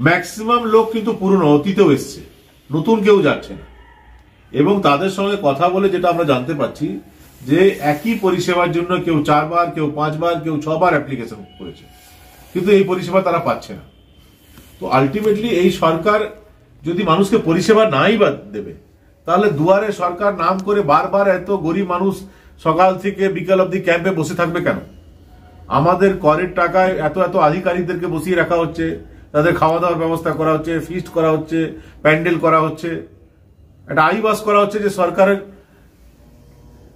Maximum লোক কিন্তু পুরনো অতীতেও এসছে, নতুন কেউ যাচ্ছে না। এবং তাদের সঙ্গে কথা বলে যেটা আমরা জানতে পারছি যে একই পরিষেবার জন্য কেউ 4 বার, কেউ 5 বার, কেউ 6 বার অ্যাপ্লিকেশন করেছে, কিন্তু এই পরিষেবা তারা পাচ্ছে না। তো আলটিমেটলি এই সরকার যদি মানুষকে পরিষেবা নাই বা দেবে, তাহলে দুয়ারে সরকার নাম করে বারবার এত গরিব মানুষ সকাল থেকে বিকাল অবধি ক্যাম্পে বসে থাকবে কেন? আমাদের করের টাকায় এত এত আধিকারিকদেরকে বসিয়ে রাখা হচ্ছে, তাদের খাওয়া দাওয়ার ব্যবস্থা করা হচ্ছে, ফিস্ট করা হচ্ছে, প্যান্ডেল করা হচ্ছে, একটা আইবাস করা হচ্ছে যে সরকারের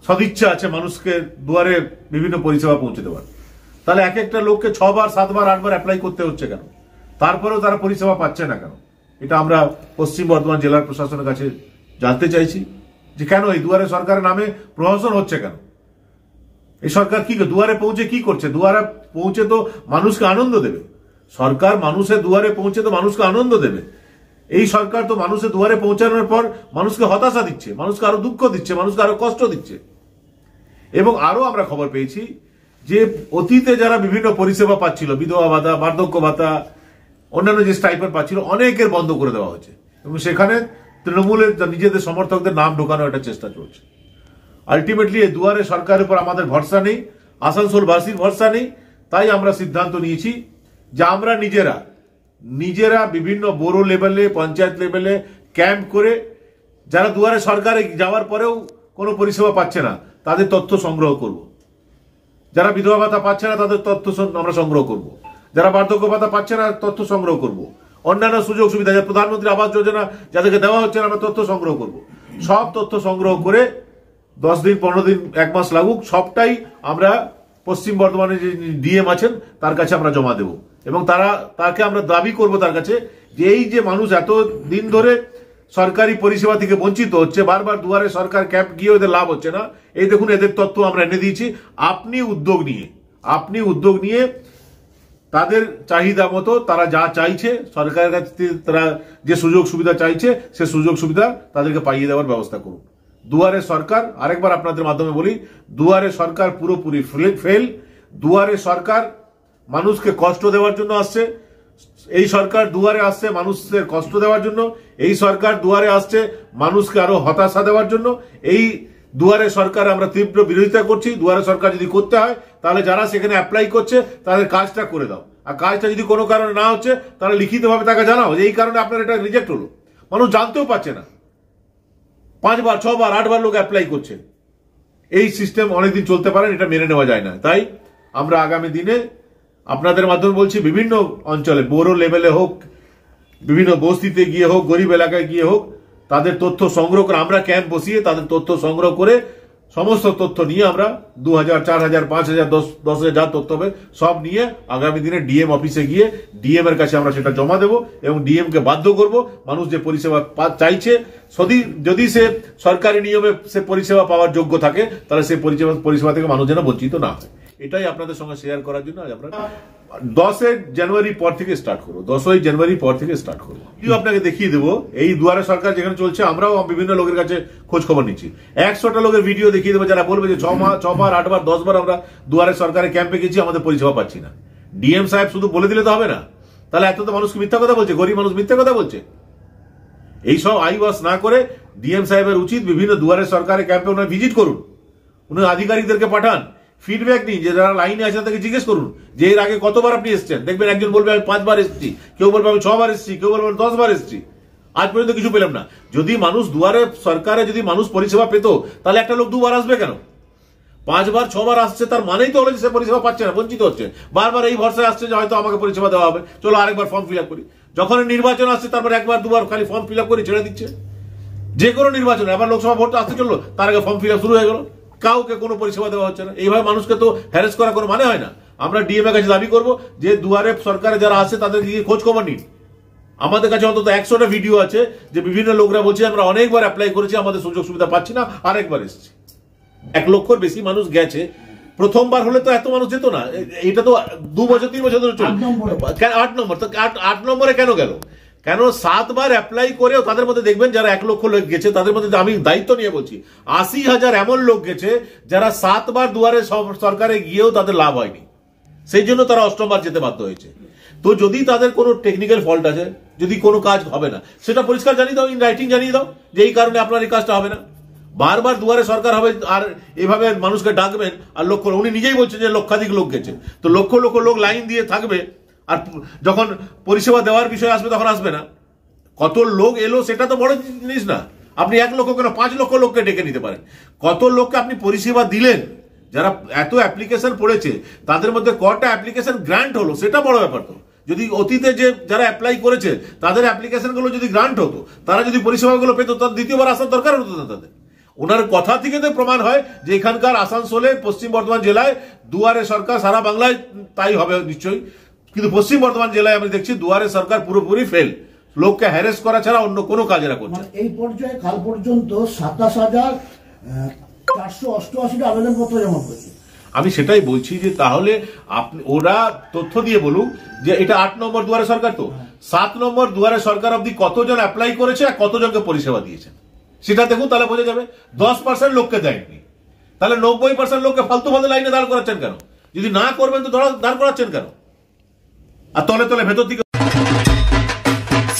সদিচ্ছা আছে মানুষকে দুয়ারে বিভিন্ন পরিষেবা পৌঁছে দেওয়ার। তাহলে এক একটা লোককে 6 বার 7 বার 8 বার অ্যাপ্লাই করতে হচ্ছে কেন? তারপরেও তারা পরিষেবা পাচ্ছে না কেন? এটা আমরা পশ্চিম বর্ধমান জেলার প্রশাসনের কাছে জানতে চাইছি যে কেন এই দুয়ারে সরকারের নামে প্রহসন হচ্ছে কেন? এই সরকার কি দুয়ারে পৌঁছে কি করছে? দুয়ারে পৌঁছে তো মানুষকে আনন্দ দেবে। সরকার মানুষের দুয়ারে পৌঁছে তো মানুষকে আনন্দ দেবে। এই সরকার তো মানুষের দুয়ারে পৌঁছানোর পর মানুষকে হতাশা দিচ্ছে, মানুষকে আরো দুঃখ দিচ্ছে, মানুষকে আরো কষ্ট দিচ্ছে। এবং আরো আমরা খবর পেয়েছি যে অতীতে যারা বিভিন্ন পরিষেবা পাচ্ছিল, বিধবা ভাতা, বার্ধক্য ভাতা, অন্যান্য যে স্টাইপেন্ড পাচ্ছিল, অনেকের বন্ধ করে দেওয়া হয়েছে এবং সেখানে তৃণমূলের নিজেদের সমর্থকদের নাম ঢোকানোর একটা চেষ্টা চলছে। আলটিমেটলি এই দুয়ারে সরকারের উপর আমাদের ভরসা নেই, আসানসোলবাসীর ভরসা নেই। তাই আমরা সিদ্ধান্ত নিয়েছি যে আমরা নিজেরা বিভিন্ন বড় লেভেলে, পঞ্চায়েত লেভেলে ক্যাম্প করে যারা দুয়ারে সরকারে যাওয়ার পরেও কোনো পরিষেবা পাচ্ছে না তাদের তথ্য সংগ্রহ করব। যারা বিধবা ভাতা পাচ্ছে না তাদের তথ্য আমরা সংগ্রহ করব। যারা বার্ধক্য ভাতা পাচ্ছে না তথ্য সংগ্রহ করব। অন্যান্য সুযোগ সুবিধা, প্রধানমন্ত্রী আবাস যোজনা যাদেরকে দেওয়া হচ্ছে না, আমরা তথ্য সংগ্রহ করব। সব তথ্য সংগ্রহ করে 10 দিন 15 দিন 1 মাস লাগুক, সবটাই আমরা পশ্চিম বর্ধমানের যে ডিএম আছেন তার কাছে আমরা জমা দেব এবং তাকে আমরা দাবি করব তার কাছে যে এই যে মানুষ এত দিন ধরে সরকারি পরিষেবা থেকে বঞ্চিত হচ্ছে, বারবার দুয়ারে সরকার ক্যাম্প গিয়ে ওদের লাভ হচ্ছে না, এই দেখুন এদের তথ্য আমরা এনে দিয়েছি। আপনি উদ্যোগ নিয়ে তাদের চাহিদা মতো তারা যা চাইছে সরকারের কাছ থেকে, তারা যে সুযোগ সুবিধা চাইছে সে সুযোগ সুবিধা তাদেরকে পাইয়ে দেওয়ার ব্যবস্থা করুন। দুয়ারে সরকার, আরেকবার আপনাদের মাধ্যমে বলি, দুয়ারে সরকার পুরোপুরি ফেল। দুয়ারে সরকার মানুষকে কষ্ট দেওয়ার জন্য আসছে। এই সরকার দুয়ারে আসছে মানুষের কষ্ট দেওয়ার জন্য। এই সরকার দুয়ারে আসছে মানুষকে আরো হতাশা দেওয়ার জন্য। এই দুয়ারে সরকার আমরা তীব্র বিরোধিতা করছি। দুয়ারে সরকার যদি করতে হয় তাহলে যারা সেখানে অ্যাপ্লাই করছে তাদের কাজটা করে দাও, আর কাজটা যদি কোনো কারণে না হচ্ছে তাহলে লিখিতভাবে তাকে জানাও যে এই কারণে আপনার এটা রিজেক্ট হলো। মানুষ জানতেও পারছে না, 5 বার 6 বার 8 বার লোক অ্যাপ্লাই করছে। এই সিস্টেম অনেকদিন চলতে পারে, এটা মেনে নেওয়া যায় না। তাই আমরা আগামী দিনে আপনাদের মাধ্যমে বলছি, বিভিন্ন অঞ্চলে বড় লেভেলে হোক, বিভিন্ন বস্তিতে গিয়ে হোক, গরিব এলাকায় গিয়ে হোক, তাদের তথ্য সংগ্রহ করে আমরা ক্যাম্প বসিয়ে তাদের তথ্য সংগ্রহ করে সমস্ত তথ্য নিয়ে আমরা 2000, 4000, 5000, 10,000 যা তথ্য হবে সব নিয়ে আগামী দিনে ডিএম অফিসে গিয়ে ডিএম এর কাছে আমরা সেটা জমা দেব এবং ডিএম কে বাধ্য করব মানুষ যে পরিষেবা চাইছে, যদি সে সরকারি নিয়মে সে পরিষেবা পাওয়ার যোগ্য থাকে তাহলে সে পরিষেবা থেকে মানুষ যেন বঞ্চিত না হয়। এটাই আপনাদের সঙ্গে শেয়ার করার জন্য আমরা 10 জানুয়ারি পর থেকে স্টার্ট করবো। 10 জানুয়ারি পর থেকে স্টার্ট করবো। আপনাকে দেখিয়ে দেবো এই দুয়ারে সরকার যেখানে চলছে, আমরাও বিভিন্ন লোকের কাছে খোঁজ খবর নিচ্ছি। 100টা লোকের ভিডিও দেখিয়ে দেবো যারা বলবে যে 6 বার 8 বার 10 বার আমরা দুয়ারে সরকারের ক্যাম্পে গেছি, আমাদের পরিষেবা পাচ্ছি না। ডিএম সাহেব শুধু বলে দিলে তো হবে না, তাহলে এত তো মানুষকে মিথ্যা কথা বলছে, গরিব মানুষ মিথ্যা কথা বলছে। এইসব আইবাস না করে ডিএম সাহেবের উচিত বিভিন্ন দুয়ারে সরকারের ক্যাম্পে ওনারা ভিজিট করুন, উনি আধিকারিকদেরকে পাঠান, ফিডব্যাক নিন, যে যারা লাইনে আছে তাদেরকে জিজ্ঞেস করুন যে এর আগে কতবার আপনি এসেছেন। দেখবেন একজন বলবে আমি 5 বার এসেছি, কেউ বলবে আমি 6 বার এসেছি, কেউ বলবে 10 বার এসেছি, আজ পর্যন্ত কিছু পেলাম না। যদি মানুষ দুয়ারে সরকারে যদি মানুষ পরিষেবা পেত তাহলে একটা লোক 2 বার আসবে কেন? 5 বার 6 বার আসছে তার মানেই তো হলো যে সে পরিষেবা পাচ্ছে না, বঞ্চিত হচ্ছে। বারবার এই ভরসায় আসছে যে হয়তো আমাকে পরিষেবা দেওয়া হবে, চলো আরেকবার ফর্ম ফিল আপ করি। যখন নির্বাচন আসছে তারপর 1 বার 2 বার খালি ফর্ম ফিল আপ করে ছেড়ে দিচ্ছে। যে কোনো নির্বাচনে আবার লোকসভা ভোট আসতে চললো, তার আগে ফর্ম ফিল আপ শুরু হয়ে গেল, কাউকে কোনো পরিষেবা দেওয়া হচ্ছে না। এইভাবে মানুষকে তো হ্যারেস করা কোনো মানে হয় না। আমরা ডিএম এর কাছে দাবি করব যে দুয়ারে সরকারে যারা আছে তাদের গিয়ে খোঁজ খবর নিন। আমাদের কাছে অন্তত 100টা ভিডিও আছে যে বিভিন্ন লোকরা বলছে আমরা অনেকবার অ্যাপ্লাই করেছি, আমাদের সুযোগ সুবিধা পাচ্ছি না, আরেকবার এসেছি। 1 লক্ষর বেশি মানুষ গেছে। প্রথমবার হলে তো এত মানুষ যেত না, এটা তো 2 বছর 3 বছর ধরে চলছে। 8 নম্বর তো 8 নম্বরে কেন গেল? কেন 7 বার অ্যাপ্লাই করেও তাদের মধ্যে দেখবেন যারা 1 লক্ষ লোক গেছে তাদের মধ্যে আমি দায়িত্ব নিয়ে বলছি 80,000 এমন লোক গেছে যারা 7 বার দুয়ারে সরকারে গিয়েও তাদের লাভ হয়নি, সেই জন্য তারা 8ম বার যেতে বাধ্য হয়েছে। তো যদি তাদের কোনো টেকনিক্যাল ফল্ট আছে, যদি কোনো কাজ হবে না, সেটা পরিষ্কার জানিয়ে দাও, ইন রাইটিং জানিয়ে দাও যে এই কারণে আপনার এই কাজটা হবে না। বারবার দুয়ারে সরকার হবে আর এভাবে মানুষকে ডাকবেন, আর উনি নিজেই বলছেন যে লক্ষাধিক লোক গেছে, তো লক্ষ লক্ষ লোক লাইন দিয়ে থাকবে, আর যখন পরিষেবা দেওয়ার বিষয় আসবে তখন আসবে না। কত লোক এলো সেটা তো বড় জিনিস না, আপনি 1 লক্ষ কেন 5 লক্ষ লোককে ডেকে নিতে পারেন। কত লোককে আপনি পরিষেবা দিলেন, যারা এত অ্যাপ্লিকেশন পড়েছে তাদের মধ্যে কটা অ্যাপ্লিকেশন গ্রান্ট হলো, সেটা বড় ব্যাপার। তো যদি অতীতে যে যারা অ্যাপ্লাই করেছে তাদের অ্যাপ্লিকেশনগুলো যদি গ্রান্ট হতো, তারা যদি পরিষেবাগুলো পেত, তার দ্বিতীয়বার আসার দরকার হতো না তাদের। ওনার কথা থেকে তো প্রমাণ হয় যে এখানকার আসানসোলে, পশ্চিম বর্ধমান জেলায় দুয়ারে সরকার, সারা বাংলায় তাই হবে নিশ্চয়ই, কিন্তু পশ্চিম বর্ধমান জেলায় আমি দেখছি দুয়ারে সরকার পুরোপুরি ফেল, লোককে হ্যারেস করা ছাড়া অন্য কোনো কাজ এরা করছে। এই পর্যায়ে কাল পর্যন্ত 27,488টা আবেদনপত্র জমা করেছে। আমি সেটাই বলছি যে তাহলে আপনি ওরা তথ্য দিয়ে বলুক যে এটা 8 নম্বর দুয়ারে সরকার, তো 7 নম্বর দুয়ারে সরকার অব্দি কতজন অ্যাপ্লাই করেছে আর কতজনকে পরিষেবা দিয়েছে সেটা দেখুন, তাহলে বোঝা যাবে। 10% লোককে দেয়নি, তাহলে 90% লোককে ফালতু লাইনে দাঁড় করাচ্ছেন কেন? যদি না করবেন তো দাঁড় করাচ্ছেন কেন? আর তলে তলে ভেতর দিকে।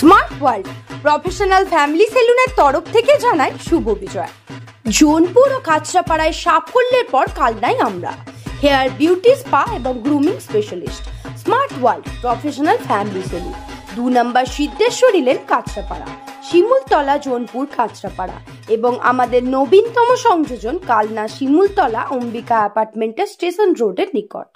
স্মার্ট ওয়ার্ল্ড প্রফেশনাল ফ্যামিলি সেলুনের তরফ থেকে জানাই শুভ বিজয়। জোনপুর ও কাঁচরাপাড়ায় সাফল্যের পর কালনায় আমরা হেয়ার বিউটি স্পা এবং grooming specialist. Smart world professional family salon, 2 number Siddheshwari lane, Kanchrapara, Shimultala, Jonpur, Kanchrapara এবং আমাদের নবীনতম সংযোজন কালনা শিমুলতলা অম্বিকা অ্যাপার্টমেন্টের স্টেশন রোডের নিকট।